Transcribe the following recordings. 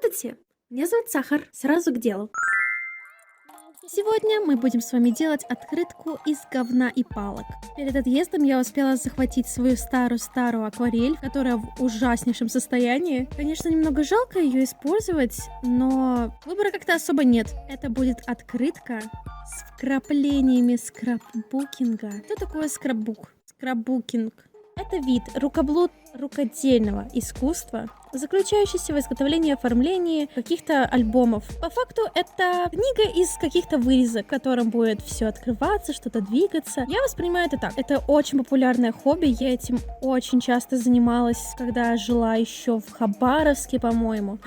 Здравствуйте, меня зовут Сахар. Сразу к делу. Сегодня мы будем с вами делать открытку из говна и палок. Перед отъездом я успела захватить свою старую акварель, которая в ужаснейшем состоянии. Конечно, немного жалко ее использовать, но выбора как-то особо нет. Это будет открытка с вкраплениями скрапбукинга. Что такое скрапбук? Скрапбукинг. Это вид рукодельного искусства, заключающийся в изготовлении и оформлении каких-то альбомов. По факту это книга из каких-то вырезок, в котором будет все открываться, что-то двигаться. Я воспринимаю это так. Это очень популярное хобби, я этим очень часто занималась, когда жила еще в Хабаровске, по-моему.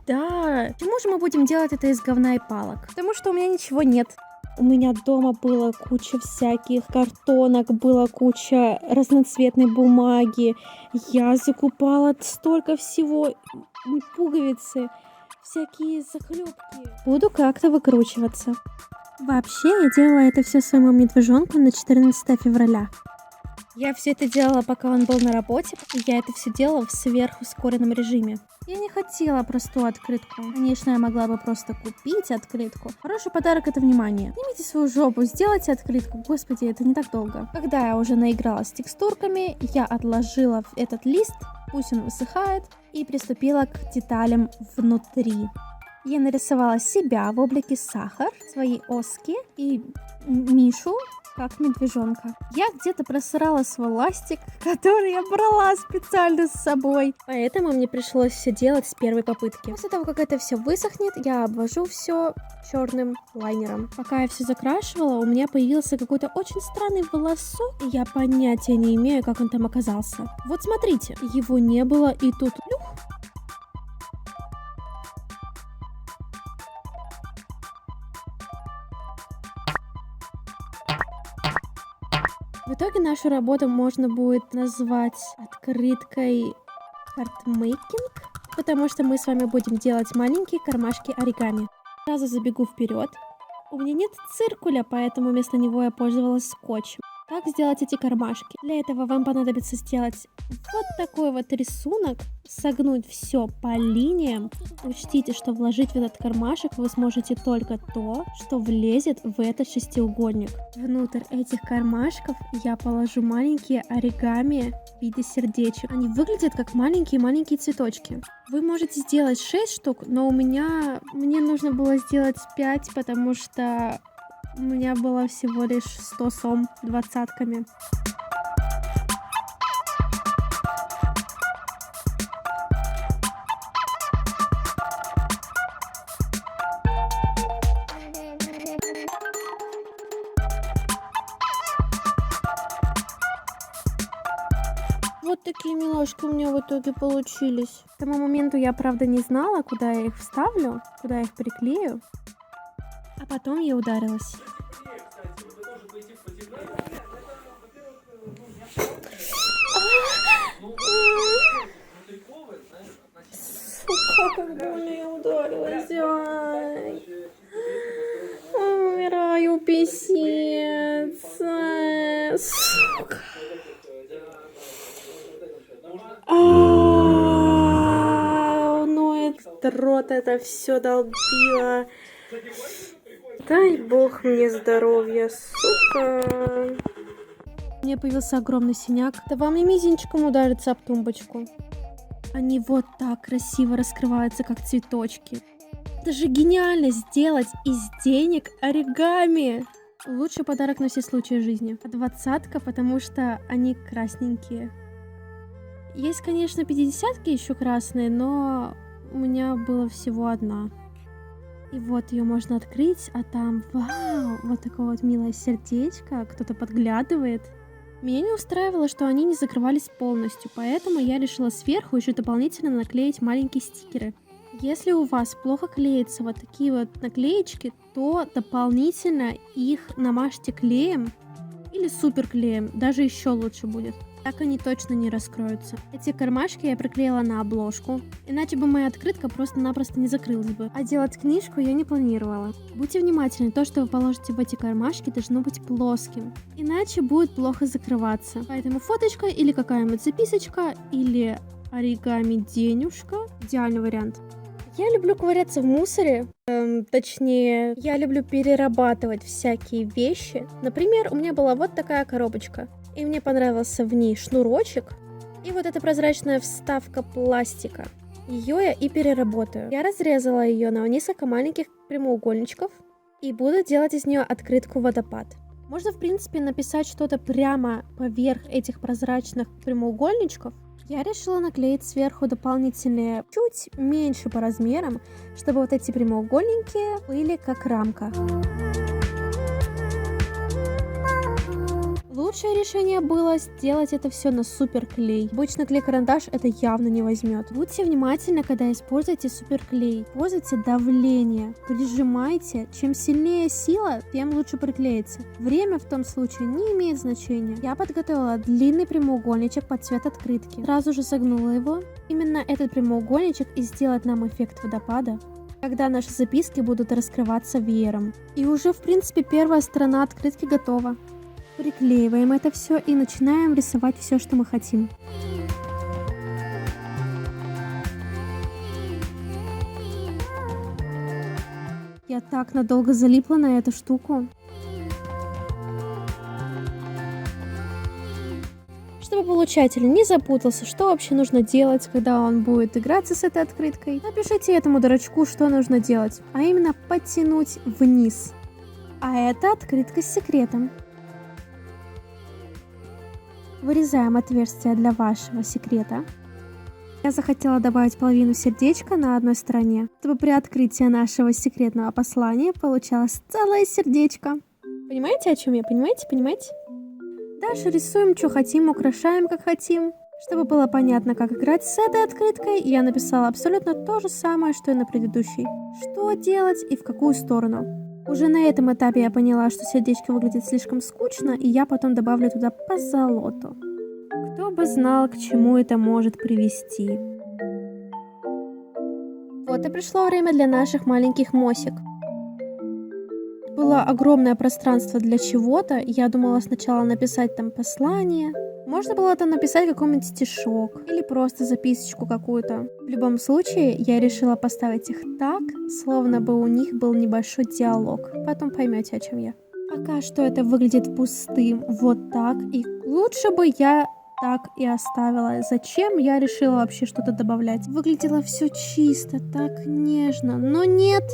Да, почему же мы будем делать это из говна и палок? Потому что у меня ничего нет. У меня дома была куча всяких картонок, была куча разноцветной бумаги. Я закупала столько всего, пуговицы, всякие заклепки. Буду как-то выкручиваться. Вообще, я делала это все своему медвежонку на 14 февраля. Я все это делала, пока он был на работе, и я это все делала в сверхускоренном режиме. Я не хотела простую открытку. Конечно, я могла бы просто купить открытку. Хороший подарок — это внимание. Снимите свою жопу, сделайте открытку. Господи, это не так долго. Когда я уже наигралась с текстурками, я отложила этот лист, пусть он высыхает, и приступила к деталям внутри. Я нарисовала себя в облике Сахар, свои оски и Мишу, как медвежонка. Я где-то просрала свой ластик, который я брала специально с собой. Поэтому мне пришлось все делать с первой попытки. После того, как это все высохнет, я обвожу все черным лайнером. Пока я все закрашивала, у меня появился какой-то очень странный волосок, и я понятия не имею, как он там оказался. Вот смотрите, его не было, и тут плюх. В итоге нашу работу можно будет назвать открыткой картмейкинг, потому что мы с вами будем делать маленькие кармашки оригами. Сразу забегу вперед. У меня нет циркуля, поэтому вместо него я пользовалась скотчем. Как сделать эти кармашки? Для этого вам понадобится сделать вот такой вот рисунок, согнуть все по линиям. Учтите, что вложить в этот кармашек вы сможете только то, что влезет в этот шестиугольник. Внутрь этих кармашков я положу маленькие оригами в виде сердечек. Они выглядят как маленькие-маленькие цветочки. Вы можете сделать 6 штук, но мне нужно было сделать 5, потому что у меня было всего лишь 100 сом 20-ками. Вот такие милашки у меня в итоге получились. К тому моменту я, правда, не знала, куда я их вставлю, куда я их приклею. А потом я ударилась. Сука, как больно я ударилась. Ай. Умираю, писец. Сука. Ну этот рот, это все долбило. Дай бог мне здоровья, сука. У меня появился огромный синяк. Да вам не мизинчиком удариться об тумбочку. Они вот так красиво раскрываются, как цветочки. Это же гениально сделать из денег оригами. Лучший подарок на все случаи жизни. А 20-ка, потому что они красненькие. Есть, конечно, 50-ки еще красные, но у меня было всего одна. И вот ее можно открыть, а там, вау, вот такое вот милое сердечко, кто-то подглядывает. Меня не устраивало, что они не закрывались полностью, поэтому я решила сверху еще дополнительно наклеить маленькие стикеры. Если у вас плохо клеятся вот такие вот наклеечки, то дополнительно их намажьте клеем или суперклеем, даже еще лучше будет. Так они точно не раскроются. Эти кармашки я приклеила на обложку, иначе бы моя открытка просто-напросто не закрылась бы. А делать книжку я не планировала. Будьте внимательны, то, что вы положите в эти кармашки, должно быть плоским, иначе будет плохо закрываться. Поэтому фоточка или какая-нибудь записочка, или оригами денежка. Идеальный вариант. Я люблю ковыряться в мусоре, точнее, я люблю перерабатывать всякие вещи. Например, у меня была вот такая коробочка, и мне понравился в ней шнурочек и вот эта прозрачная вставка пластика. Ее я и переработаю. Я разрезала ее на несколько маленьких прямоугольничков и буду делать из нее открытку водопад. Можно, в принципе, написать что-то прямо поверх этих прозрачных прямоугольничков. Я решила наклеить сверху дополнительные, чуть меньше по размерам, чтобы вот эти прямоугольники были как рамка. Лучшее решение было сделать это все на суперклей. Обычно клей-карандаш это явно не возьмет. Будьте внимательны, когда используете суперклей. Используйте давление, прижимайте. Чем сильнее сила, тем лучше приклеится. Время в том случае не имеет значения. Я подготовила длинный прямоугольничек под цвет открытки. Сразу же согнула его. Именно этот прямоугольничек и сделает нам эффект водопада, когда наши записки будут раскрываться веером. И уже в принципе первая сторона открытки готова. Приклеиваем это все и начинаем рисовать все, что мы хотим. Я так надолго залипла на эту штуку. Чтобы получатель не запутался, что вообще нужно делать, когда он будет играться с этой открыткой, напишите этому дурачку, что нужно делать, а именно подтянуть вниз. А это открытка с секретом. Вырезаем отверстие для вашего секрета. Я захотела добавить половину сердечка на одной стороне, чтобы при открытии нашего секретного послания получалось целое сердечко. Понимаете, о чем я? Понимаете? Дальше рисуем, что хотим, украшаем, как хотим. Чтобы было понятно, как играть с этой открыткой, я написала абсолютно то же самое, что и на предыдущей. Что делать и в какую сторону. Уже на этом этапе я поняла, что сердечко выглядит слишком скучно, и я потом добавлю туда позолоту. Кто бы знал, к чему это может привести. Вот и пришло время для наших маленьких мосик. Было огромное пространство для чего-то, я думала сначала написать там послание. Можно было там написать какой-нибудь стишок или просто записочку какую-то. В любом случае, я решила поставить их так, словно бы у них был небольшой диалог. Потом поймете, о чем я. Пока что это выглядит пустым, вот так. И лучше бы я так и оставила. Зачем я решила вообще что-то добавлять? Выглядело все чисто, так нежно, но нет.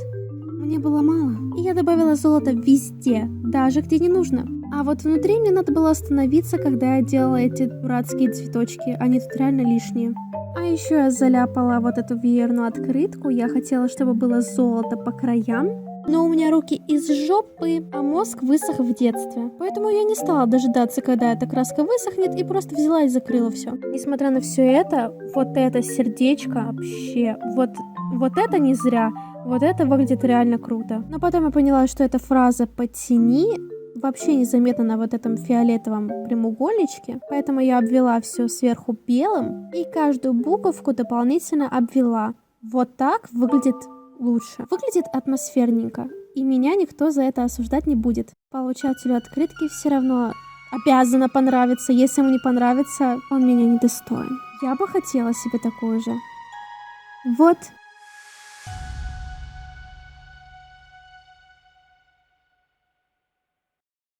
Мне было мало, и я добавила золото везде, даже где не нужно. А вот внутри мне надо было остановиться, когда я делала эти дурацкие цветочки, они тут реально лишние. А еще я заляпала вот эту веерную открытку, я хотела, чтобы было золото по краям. Но у меня руки из жопы, а мозг высох в детстве. Поэтому я не стала дожидаться, когда эта краска высохнет, и просто взяла и закрыла все. Несмотря на все это, вот это сердечко вообще, вот это не зря. Вот это выглядит реально круто. Но потом я поняла, что эта фраза «подтяни» вообще незаметно на вот этом фиолетовом прямоугольничке. Поэтому я обвела все сверху белым и каждую буковку дополнительно обвела. Вот так выглядит лучше. Выглядит атмосферненько. И меня никто за это осуждать не будет. Получателю открытки все равно обязано понравиться. Если ему не понравится, он меня недостоин. Я бы хотела себе такую же. Вот